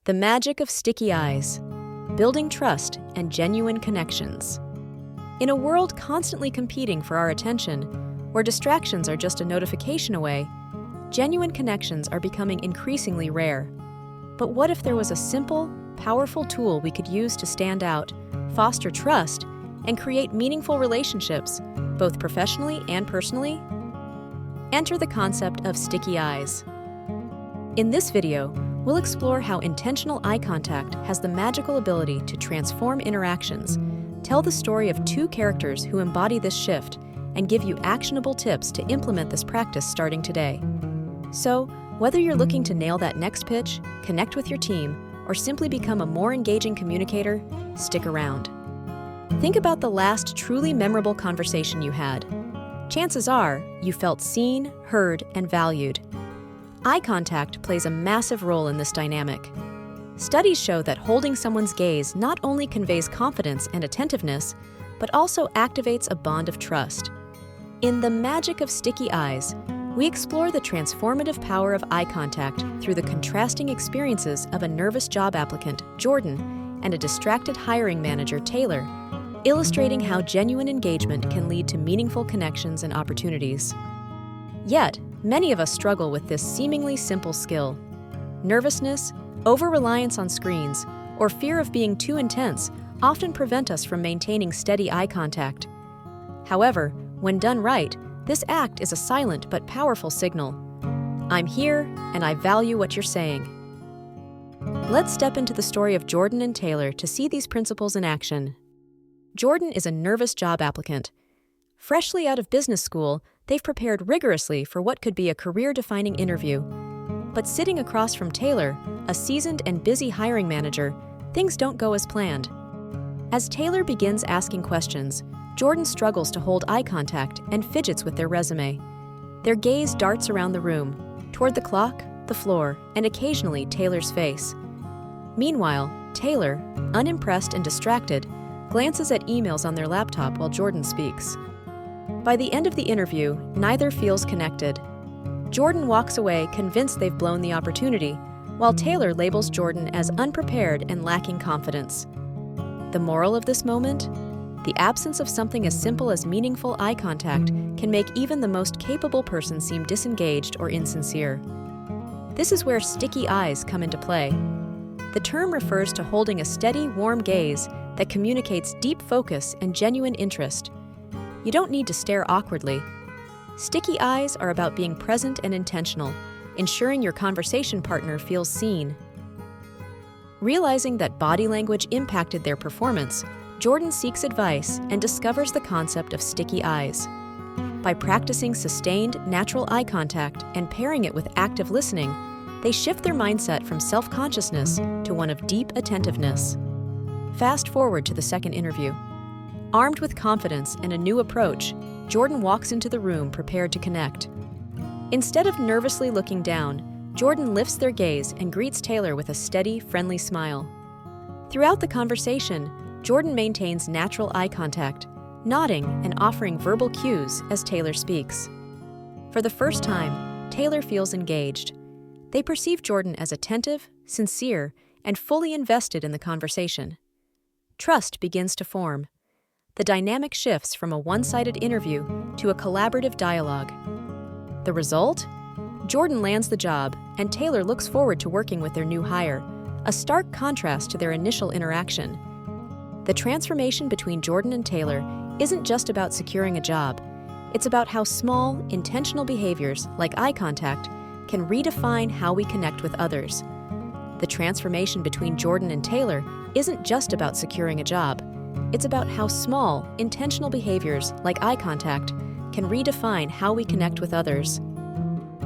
The magic of sticky eyes, building trust and genuine connections. In a world constantly competing for our attention, where distractions are just a notification away, genuine connections are becoming increasingly rare. But what if there was a simple, powerful tool we could use to stand out, foster trust, and create meaningful relationships, both professionally and personally? Enter the concept of sticky eyes. In this video, we'll explore how intentional eye contact has the magical ability to transform interactions, tell the story of two characters who embody this shift, and give you actionable tips to implement this practice starting today. So, whether you're looking to nail that next pitch, connect with your team, or simply become a more engaging communicator, stick around. Think about the last truly memorable conversation you had. Chances are, you felt seen, heard, and valued. Eye contact plays a massive role in this dynamic. Studies show that holding someone's gaze not only conveys confidence and attentiveness, but also activates a bond of trust. In The Magic of Sticky Eyes, we explore the transformative power of eye contact through the contrasting experiences of a nervous job applicant, Jordan, and a distracted hiring manager, Taylor, illustrating how genuine engagement can lead to meaningful connections and opportunities. Yet, many of us struggle with this seemingly simple skill. Nervousness, over-reliance on screens, or fear of being too intense often prevent us from maintaining steady eye contact. However, when done right, this act is a silent but powerful signal. I'm here, and I value what you're saying. Let's step into the story of Jordan and Taylor to see these principles in action. Jordan is a nervous job applicant. Freshly out of business school, they've prepared rigorously for what could be a career-defining interview. But sitting across from Taylor, a seasoned and busy hiring manager, things don't go as planned. As Taylor begins asking questions, Jordan struggles to hold eye contact and fidgets with their resume. Their gaze darts around the room, toward the clock, the floor, and occasionally Taylor's face. Meanwhile, Taylor, unimpressed and distracted, glances at emails on their laptop while Jordan speaks. By the end of the interview, neither feels connected. Jordan walks away convinced they've blown the opportunity, while Taylor labels Jordan as unprepared and lacking confidence. The moral of this moment? The absence of something as simple as meaningful eye contact can make even the most capable person seem disengaged or insincere. This is where sticky eyes come into play. The term refers to holding a steady, warm gaze that communicates deep focus and genuine interest. You don't need to stare awkwardly. Sticky eyes are about being present and intentional, ensuring your conversation partner feels seen. Realizing that body language impacted their performance, Jordan seeks advice and discovers the concept of sticky eyes. By practicing sustained, natural eye contact and pairing it with active listening, they shift their mindset from self-consciousness to one of deep attentiveness. Fast forward to the second interview. Armed with confidence and a new approach, Jordan walks into the room prepared to connect. Instead of nervously looking down, Jordan lifts their gaze and greets Taylor with a steady, friendly smile. Throughout the conversation, Jordan maintains natural eye contact, nodding and offering verbal cues as Taylor speaks. For the first time, Taylor feels engaged. They perceive Jordan as attentive, sincere, and fully invested in the conversation. Trust begins to form. The dynamic shifts from a one-sided interview to a collaborative dialogue. The result? Jordan lands the job, and Taylor looks forward to working with their new hire, a stark contrast to their initial interaction. The transformation between Jordan and Taylor isn't just about securing a job. It's about how small, intentional behaviors like eye contact can redefine how we connect with others. The transformation between Jordan and Taylor isn't just about securing a job. It's about how small, intentional behaviors like eye contact can redefine how we connect with others.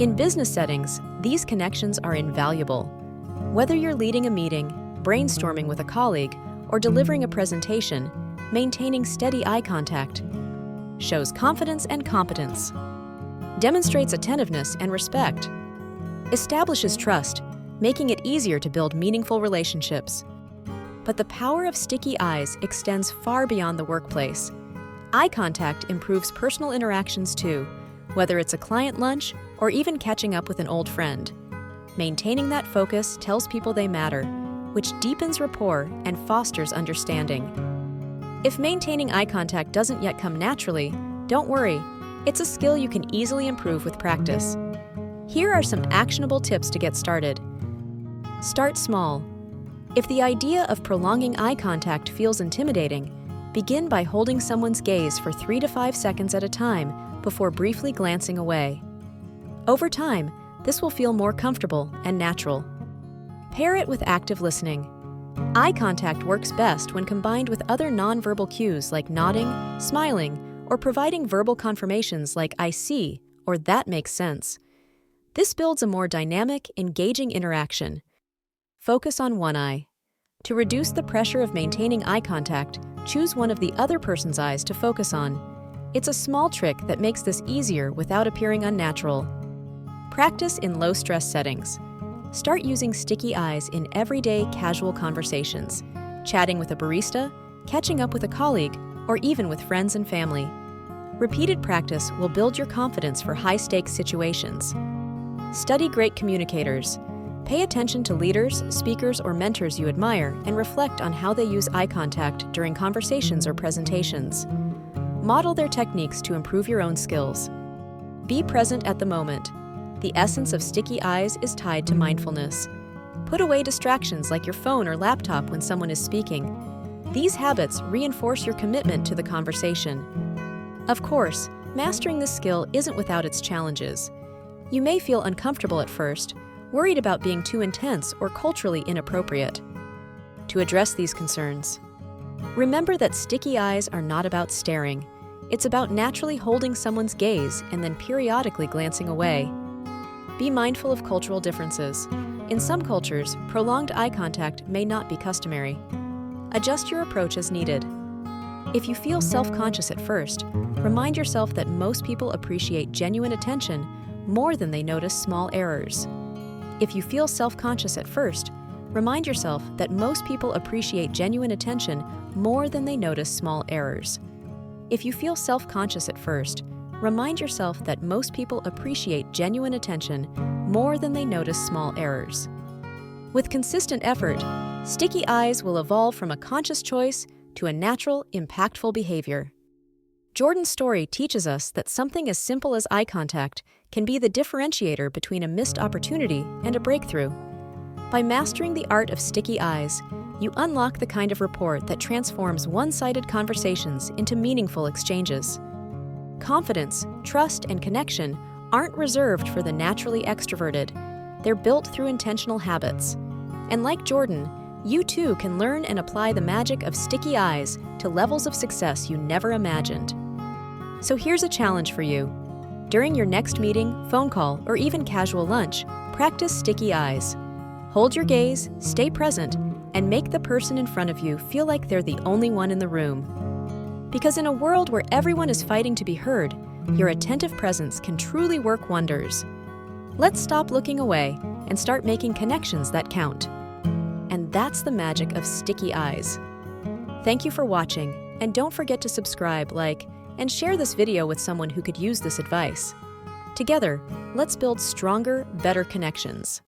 In business settings, these connections are invaluable. Whether you're leading a meeting, brainstorming with a colleague, or delivering a presentation, maintaining steady eye contact shows confidence and competence, demonstrates attentiveness and respect, establishes trust, making it easier to build meaningful relationships. But the power of sticky eyes extends far beyond the workplace. Eye contact improves personal interactions too, whether it's a client lunch or even catching up with an old friend. Maintaining that focus tells people they matter, which deepens rapport and fosters understanding. If maintaining eye contact doesn't yet come naturally, don't worry. It's a skill you can easily improve with practice. Here are some actionable tips to get started. Start small. If the idea of prolonging eye contact feels intimidating, begin by holding someone's gaze for 3 to 5 seconds at a time before briefly glancing away. Over time, this will feel more comfortable and natural. Pair it with active listening. Eye contact works best when combined with other nonverbal cues like nodding, smiling, or providing verbal confirmations like "I see" or "that makes sense." This builds a more dynamic, engaging interaction. Focus on one eye. To reduce the pressure of maintaining eye contact, choose one of the other person's eyes to focus on. It's a small trick that makes this easier without appearing unnatural. Practice in low-stress settings. Start using sticky eyes in everyday casual conversations, chatting with a barista, catching up with a colleague, or even with friends and family. Repeated practice will build your confidence for high-stakes situations. Study great communicators. Pay attention to leaders, speakers, or mentors you admire and reflect on how they use eye contact during conversations or presentations. Model their techniques to improve your own skills. Be present at the moment. The essence of sticky eyes is tied to mindfulness. Put away distractions like your phone or laptop when someone is speaking. These habits reinforce your commitment to the conversation. Of course, mastering this skill isn't without its challenges. You may feel uncomfortable at first, worried about being too intense or culturally inappropriate. To address these concerns, remember that sticky eyes are not about staring. It's about naturally holding someone's gaze and then periodically glancing away. Be mindful of cultural differences. In some cultures, prolonged eye contact may not be customary. Adjust your approach as needed. If you feel self-conscious at first, remind yourself that most people appreciate genuine attention more than they notice small errors. If you feel self-conscious at first, remind yourself that most people appreciate genuine attention more than they notice small errors. If you feel self-conscious at first, remind yourself that most people appreciate genuine attention more than they notice small errors. With consistent effort, sticky eyes will evolve from a conscious choice to a natural, impactful behavior. Jordan's story teaches us that something as simple as eye contact can be the differentiator between a missed opportunity and a breakthrough. By mastering the art of sticky eyes, you unlock the kind of rapport that transforms one-sided conversations into meaningful exchanges. Confidence, trust, and connection aren't reserved for the naturally extroverted. They're built through intentional habits. And like Jordan, you too can learn and apply the magic of sticky eyes to levels of success you never imagined. So here's a challenge for you. During your next meeting, phone call, or even casual lunch, practice sticky eyes. Hold your gaze, stay present, and make the person in front of you feel like they're the only one in the room. Because in a world where everyone is fighting to be heard, your attentive presence can truly work wonders. Let's stop looking away and start making connections that count. And that's the magic of sticky eyes. Thank you for watching, and don't forget to subscribe, like, and share this video with someone who could use this advice. Together, let's build stronger, better connections.